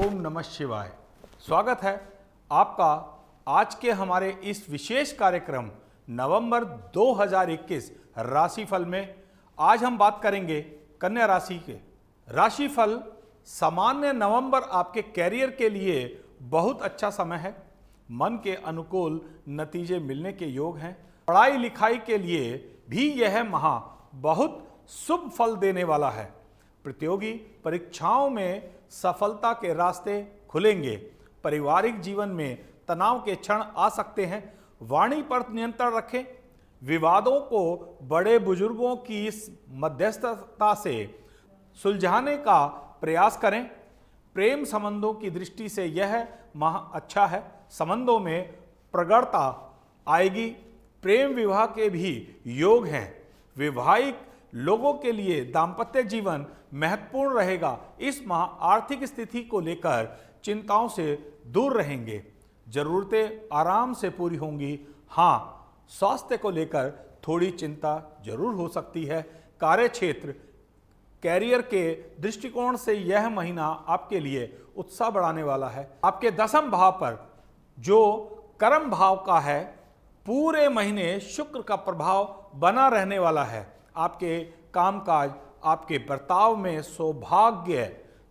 ओम नमः शिवाय। स्वागत है आपका आज के हमारे इस विशेष कार्यक्रम नवंबर 2021 राशिफल में। आज हम बात करेंगे कन्या राशि के राशिफल। सामान्य नवंबर आपके कैरियर के लिए बहुत अच्छा समय है। मन के अनुकूल नतीजे मिलने के योग हैं। पढ़ाई लिखाई के लिए भी यह माह बहुत शुभ फल देने वाला है। प्रतियोगी परीक्षाओं में सफलता के रास्ते खुलेंगे। पारिवारिक जीवन में तनाव के क्षण आ सकते हैं। वाणी पर नियंत्रण रखें। विवादों को बड़े बुजुर्गों की मध्यस्थता से सुलझाने का प्रयास करें। प्रेम संबंधों की दृष्टि से यह माह अच्छा है। संबंधों में प्रगाढ़ता आएगी। प्रेम विवाह के भी योग हैं। विवाहिक लोगों के लिए दाम्पत्य जीवन महत्वपूर्ण रहेगा। इस माह आर्थिक स्थिति को लेकर चिंताओं से दूर रहेंगे। जरूरतें आराम से पूरी होंगी। हाँ, स्वास्थ्य को लेकर थोड़ी चिंता जरूर हो सकती है। कार्य क्षेत्र कैरियर के दृष्टिकोण से यह महीना आपके लिए उत्साह बढ़ाने वाला है। आपके 10वें भाव पर जो कर्म भाव का है, पूरे महीने शुक्र का प्रभाव बना रहने वाला है। आपके कामकाज, आपके बर्ताव में सौभाग्य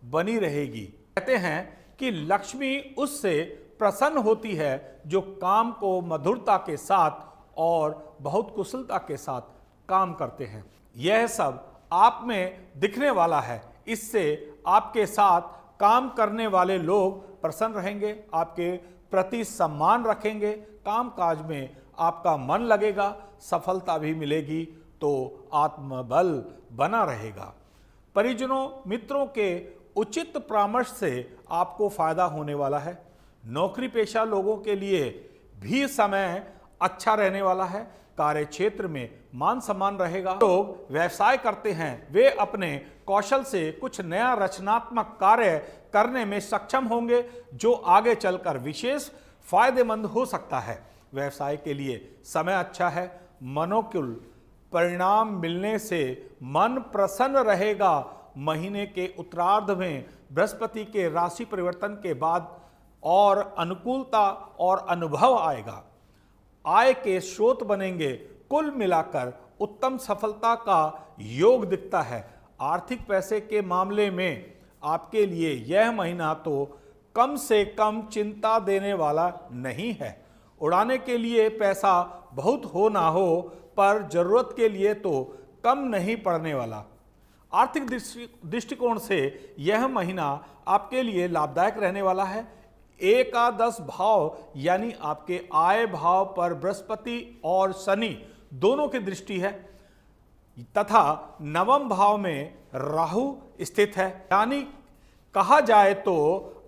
बनी रहेगी। कहते हैं कि लक्ष्मी उससे प्रसन्न होती है जो काम को मधुरता के साथ और बहुत कुशलता के साथ काम करते हैं। यह सब आप में दिखने वाला है। इससे आपके साथ काम करने वाले लोग प्रसन्न रहेंगे, आपके प्रति सम्मान रखेंगे। कामकाज में आपका मन लगेगा, सफलता भी मिलेगी, तो आत्मबल बना रहेगा। परिजनों मित्रों के उचित परामर्श से आपको फायदा होने वाला है। नौकरी पेशा लोगों के लिए भी समय अच्छा रहने वाला है। कार्य क्षेत्र में मान सम्मान रहेगा। लोग व्यवसाय करते हैं, वे अपने कौशल से कुछ नया रचनात्मक कार्य करने में सक्षम होंगे, जो आगे चलकर विशेष फायदेमंद हो सकता है। व्यवसाय के लिए समय अच्छा है। मनोकुल परिणाम मिलने से मन प्रसन्न रहेगा। महीने के उत्तरार्ध में बृहस्पति के राशि परिवर्तन के बाद और अनुकूलता और अनुभव आएगा। आय के स्रोत बनेंगे। कुल मिलाकर उत्तम सफलता का योग दिखता है। आर्थिक पैसे के मामले में आपके लिए यह महीना तो कम से कम चिंता देने वाला नहीं है। उड़ाने के लिए पैसा बहुत हो ना हो, पर जरूरत के लिए तो कम नहीं पड़ने वाला। आर्थिक दृष्टिकोण से यह महीना आपके लिए लाभदायक रहने वाला है। एकादश भाव यानी आपके आय भाव पर बृहस्पति और शनि दोनों की दृष्टि है तथा 9वें भाव में राहु स्थित है। यानी कहा जाए तो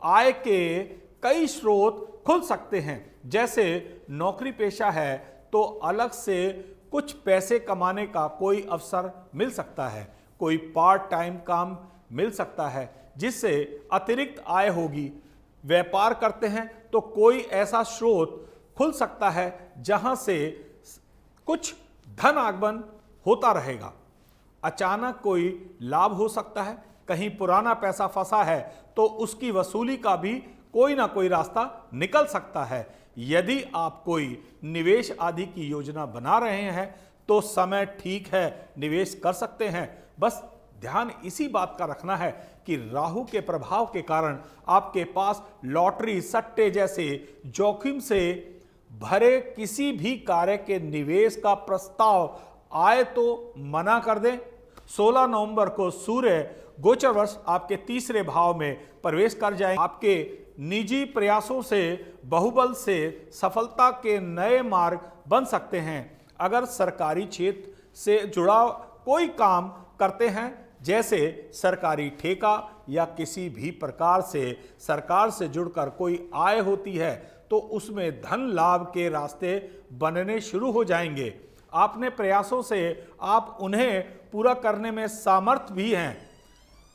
आय के कई स्रोत खुल सकते हैं। जैसे नौकरी पेशा है तो अलग से कुछ पैसे कमाने का कोई अवसर मिल सकता है। कोई पार्ट टाइम काम मिल सकता है जिससे अतिरिक्त आय होगी। व्यापार करते हैं तो कोई ऐसा स्रोत खुल सकता है जहां से कुछ धन आगमन होता रहेगा। अचानक कोई लाभ हो सकता है। कहीं पुराना पैसा फंसा है तो उसकी वसूली का भी कोई ना कोई रास्ता निकल सकता है। यदि आप कोई निवेश आदि की योजना बना रहे हैं तो समय ठीक है, निवेश कर सकते हैं। बस ध्यान इसी बात का रखना है कि राहु के प्रभाव के कारण आपके पास लॉटरी, सट्टे जैसे जोखिम से भरे किसी भी कार्य के निवेश का प्रस्ताव आए तो मना कर दें। 16 नवंबर को सूर्य गोचरवश आपके 3रे भाव में प्रवेश कर जाए। आपके निजी प्रयासों से बहुबल से सफलता के नए मार्ग बन सकते हैं। अगर सरकारी क्षेत्र से जुड़ा कोई काम करते हैं, जैसे सरकारी ठेका या किसी भी प्रकार से सरकार से जुड़कर कोई आय होती है, तो उसमें धन लाभ के रास्ते बनने शुरू हो जाएंगे। आपने प्रयासों से आप उन्हें पूरा करने में सामर्थ भी हैं।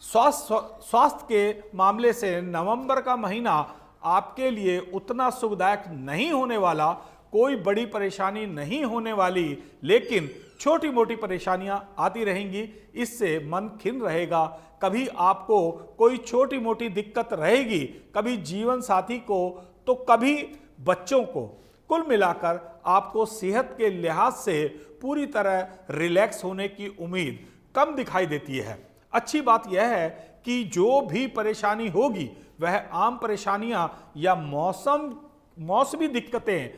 स्वास्थ्य के मामले से नवंबर का महीना आपके लिए उतना सुखदायक नहीं होने वाला। कोई बड़ी परेशानी नहीं होने वाली, लेकिन छोटी मोटी परेशानियां आती रहेंगी। इससे मन खिन्न रहेगा। कभी आपको कोई छोटी मोटी दिक्कत रहेगी, कभी जीवन साथी को तो कभी बच्चों को। कुल मिलाकर आपको सेहत के लिहाज से पूरी तरह रिलैक्स होने की उम्मीद कम दिखाई देती है। अच्छी बात यह है कि जो भी परेशानी होगी वह आम परेशानियां या मौसमी दिक्कतें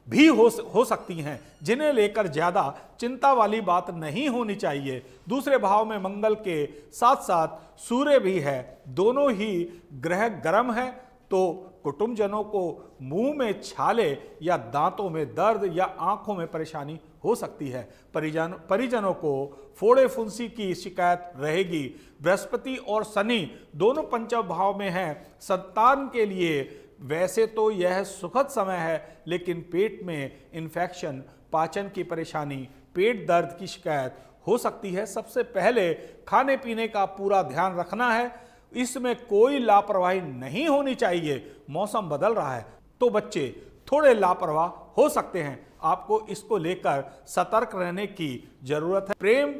भी हो सकती हैं, जिन्हें लेकर ज़्यादा चिंता वाली बात नहीं होनी चाहिए। दूसरे भाव में मंगल के साथ साथ सूर्य भी है, दोनों ही ग्रह गर्म है, तो कुटुंबजनों को मुंह में छाले या दांतों में दर्द या आंखों में परेशानी हो सकती है। परिजनों को फोड़े फुंसी की शिकायत रहेगी। बृहस्पति और शनि दोनों पंचम भाव में हैं। संतान के लिए वैसे तो यह सुखद समय है, लेकिन पेट में इन्फेक्शन, पाचन की परेशानी, पेट दर्द की शिकायत हो सकती है। सबसे पहले खाने पीने का पूरा ध्यान रखना है, इसमें कोई लापरवाही नहीं होनी चाहिए। मौसम बदल रहा है तो बच्चे थोड़े लापरवाह हो सकते हैं, आपको इसको लेकर सतर्क रहने की जरूरत है। प्रेम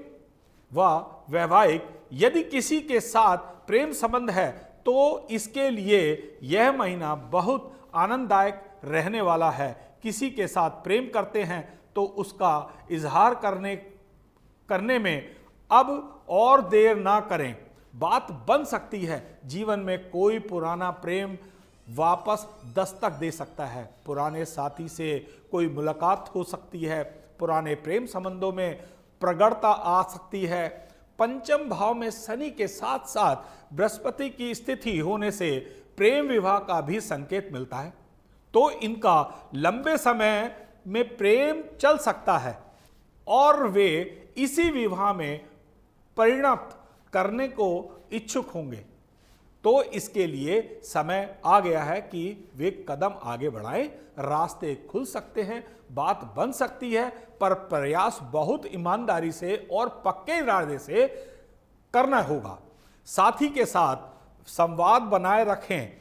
व वैवाहिक, यदि किसी के साथ प्रेम संबंध है तो इसके लिए यह महीना बहुत आनंददायक रहने वाला है। किसी के साथ प्रेम करते हैं तो उसका इजहार करने में अब और देर ना करें, बात बन सकती है। जीवन में कोई पुराना प्रेम वापस दस्तक दे सकता है। पुराने साथी से कोई मुलाकात हो सकती है। पुराने प्रेम संबंधों में प्रगाढ़ता आ सकती है। पंचम भाव में शनि के साथ साथ बृहस्पति की स्थिति होने से प्रेम विवाह का भी संकेत मिलता है, तो इनका लंबे समय में प्रेम चल सकता है और वे इसी विवाह में परिणत करने को इच्छुक होंगे। तो इसके लिए समय आ गया है कि वे कदम आगे बढ़ाएं। रास्ते खुल सकते हैं, बात बन सकती है, पर प्रयास बहुत ईमानदारी से और पक्के इरादे से करना होगा। साथी के साथ संवाद बनाए रखें,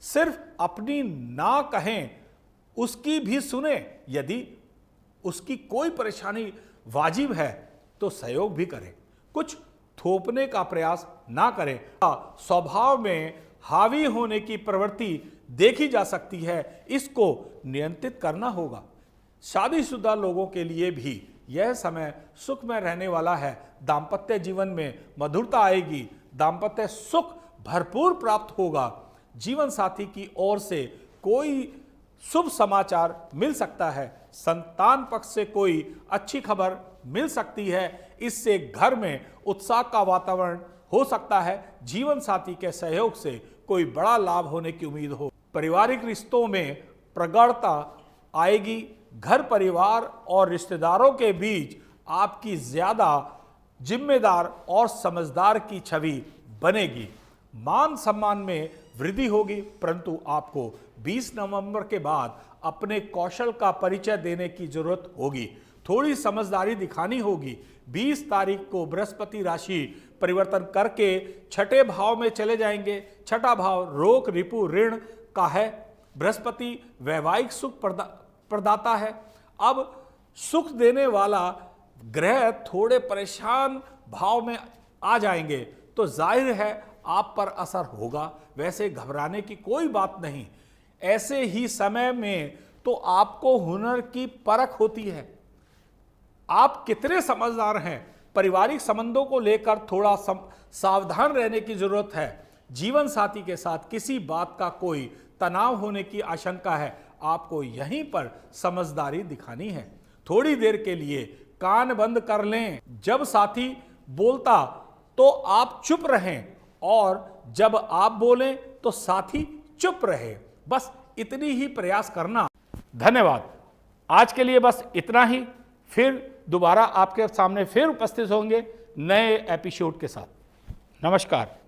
सिर्फ अपनी ना कहें, उसकी भी सुने। यदि उसकी कोई परेशानी वाजिब है तो सहयोग भी करें, कुछ थोपने का प्रयास ना करें। स्वभाव में हावी होने की प्रवृत्ति देखी जा सकती है, इसको नियंत्रित करना होगा। शादीशुदा लोगों के लिए भी यह समय सुखमय रहने वाला है। दाम्पत्य जीवन में मधुरता आएगी, दाम्पत्य सुख भरपूर प्राप्त होगा। जीवन साथी की ओर से कोई शुभ समाचार मिल सकता है। संतान पक्ष से कोई अच्छी खबर मिल सकती है, इससे घर में उत्साह का वातावरण हो सकता है। जीवन साथी के सहयोग से कोई बड़ा लाभ होने की उम्मीद हो। पारिवारिक रिश्तों में प्रगाढ़ता आएगी। घर परिवार और रिश्तेदारों के बीच आपकी ज्यादा जिम्मेदार और समझदार की छवि बनेगी। मान सम्मान में वृद्धि होगी, परंतु आपको 20 नवंबर के बाद अपने कौशल का परिचय देने की जरूरत होगी। थोड़ी समझदारी दिखानी होगी। 20 तारीख को बृहस्पति राशि परिवर्तन करके छठे भाव में चले जाएंगे। छठा भाव रोग रिपु ऋण का है। बृहस्पति वैवाहिक सुख प्रदाता है। अब सुख देने वाला ग्रह थोड़े परेशान भाव में आ जाएंगे तो जाहिर है आप पर असर होगा। वैसे घबराने की कोई बात नहीं। ऐसे ही समय में तो आपको हुनर की परख होती है। आप कितने समझदार हैं। पारिवारिक संबंधों को लेकर थोड़ा सावधान रहने की जरूरत है। जीवन साथी के साथ किसी बात का कोई तनाव होने की आशंका है। आपको यहीं पर समझदारी दिखानी है। थोड़ी देर के लिए कान बंद कर लें। जब साथी बोलता तो आप चुप रहें और जब आप बोलें तो साथी चुप रहे। बस इतनी ही प्रयास करना। धन्यवाद। आज के लिए बस इतना ही। फिर दोबारा आपके सामने फिर उपस्थित होंगे नए एपिसोड के साथ। नमस्कार।